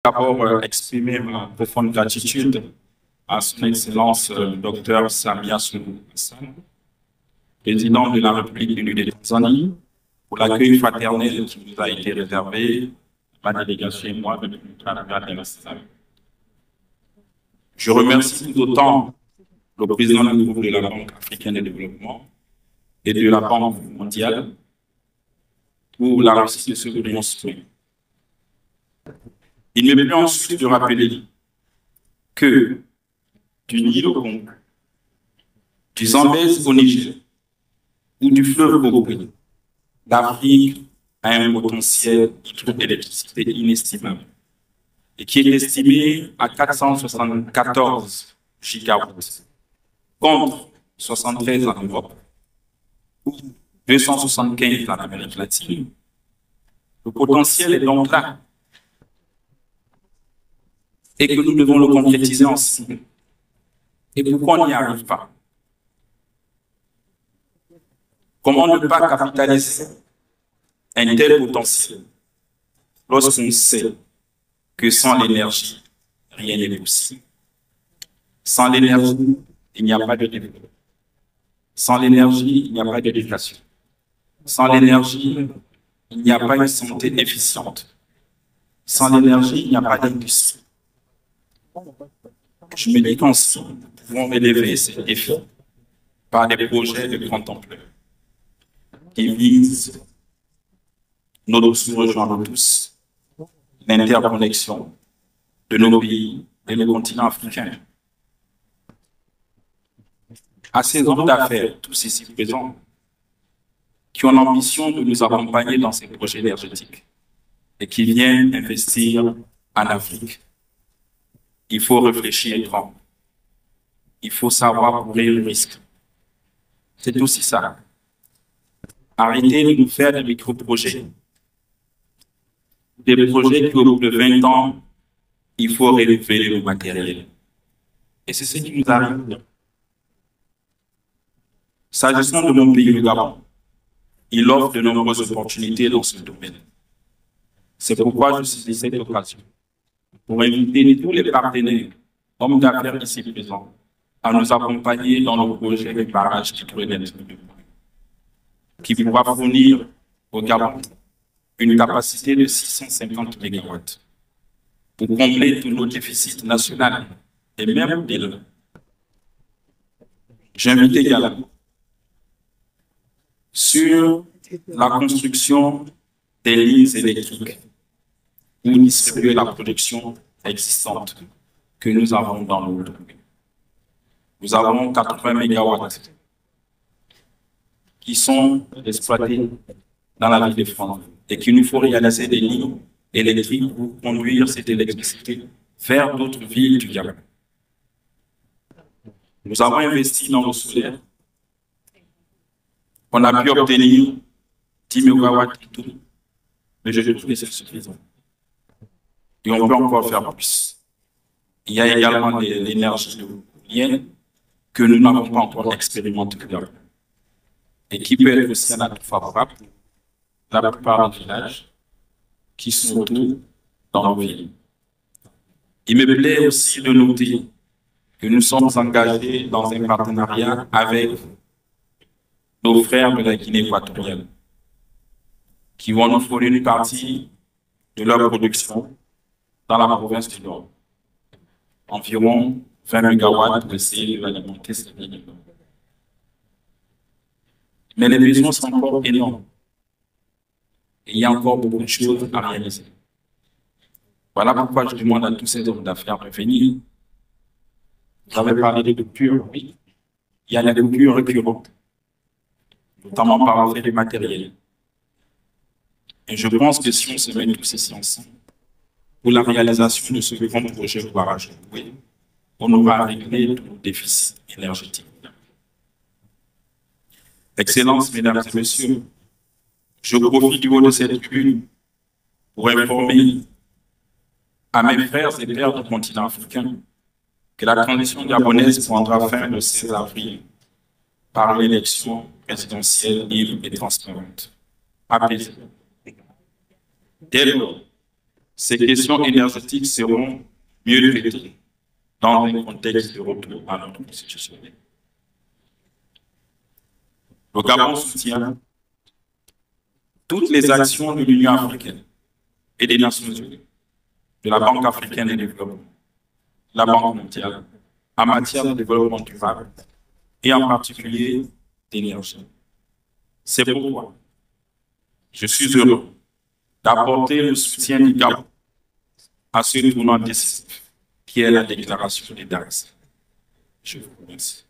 D'abord exprimer ma profonde gratitude à son Excellence Dr Samia Suluhu Hassan, président de la République unie de Tanzanie, pour l'accueil fraternel qui nous a été réservé, ma délégation et moi, depuis notre arrivée à Dar es Salaam. Je remercie tout autant le président du groupe de la Banque africaine de développement et de la Banque mondiale pour la réussite de ce brillant citoyen. Il me plaît ensuite de rappeler que du Nil au Congo, du Zambèze au Niger ou du fleuve au Congo, l'Afrique a un potentiel d'hydroélectricité inestimable et qui est estimé à 474 gigawatts contre 73 en Europe ou 275 en Amérique latine. Le potentiel est donc là et que nous devons le concrétiser ensemble. Et pourquoi on n'y arrive pas? Comment ne pas capitaliser un tel potentiel lorsqu'on sait que sans l'énergie, rien n'est possible? Sans l'énergie, il n'y a pas de développement. Sans l'énergie, il n'y a pas d'éducation. Sans l'énergie, il n'y a pas une santé efficiente. Sans l'énergie, il n'y a pas d'industrie. Je me dis qu'ensemble, nous pouvons relever ces défis par des projets de grande ampleur qui visent, nous rejoindre tous, l'interconnexion de nos pays et le continent africain. À ces hommes d'affaires, tous ici présents, qui ont l'ambition de nous accompagner dans ces projets énergétiques et qui viennent investir en Afrique. Il faut réfléchir grand. Il faut savoir courir le risque. C'est aussi ça. Arrêtez de nous faire des micro-projets. Des projets qui, au bout de 20 ans, il faut relever le matériel. Et c'est ce qui nous arrive. S'agissant de mon pays, le Gabon, il offre de nombreuses opportunités dans ce domaine. C'est pourquoi je saisis cette occasion pour inviter tous les partenaires, hommes d'affaires ici présents, à nous accompagner dans le projet de barrage hydroélectrique qui pourra fournir au Gabon une capacité de 650 MW pour combler tous nos déficits nationaux et même des. J'invite également sur la construction des lignes électriques pour distribuer la production existante que nous avons dans le monde. Nous avons 80 MW qui sont exploités dans la ville de France et qu'il nous faut réaliser des lignes électriques pour conduire cette électricité vers d'autres villes du Gabon. Nous avons investi dans le solaire. On a pu obtenir 10 MW et tout, mais je trouve que c'est suffisant. Et on peut encore faire plus. Il y a également l'énergie éolienne que nous n'avons pas encore expérimentée et qui peut être aussi un atout favorable pour la plupart des villages qui sont autour dans nos villes. Il me plaît aussi de noter que nous sommes engagés dans un partenariat avec nos frères de la Guinée équatoriale qui vont nous fournir une partie de leur production dans la province du Nord. Environ 20 MW pour essayer d'alimenter cette ligne. Mais les besoins sont encore énormes. Et il y a encore beaucoup de choses à réaliser. Voilà pourquoi je demande à tous ces hommes d'affaires de venir. Vous avez parlé de coupures, oui. Il y a des coupures récurrentes, notamment par l'entrée du matériel. Et je pense que si on se met tous ici ensemble, pour la réalisation de ce grand projet de barrage, oui, on aura réglé tout le déficit énergétique. Excellences, mesdames et messieurs, je profite du haut de cette tribune pour informer à mes frères et pères du continent africain que la transition gabonaise prendra fin le 16 avril par l'élection présidentielle libre et transparente. Apaisée. Dès lors, ces questions énergétiques seront mieux traitées dans un contexte de retour à l'ordre constitutionnel. Le Gabon soutient toutes les actions de l'Union africaine et des Nations unies, de la Banque africaine de développement, de la Banque mondiale, en matière de développement durable et en particulier d'énergie. C'est pourquoi je suis heureux d'apporter le soutien du Gabon à ce tournant décisif qui est la déclaration des Dar es Salaam. Je vous remercie.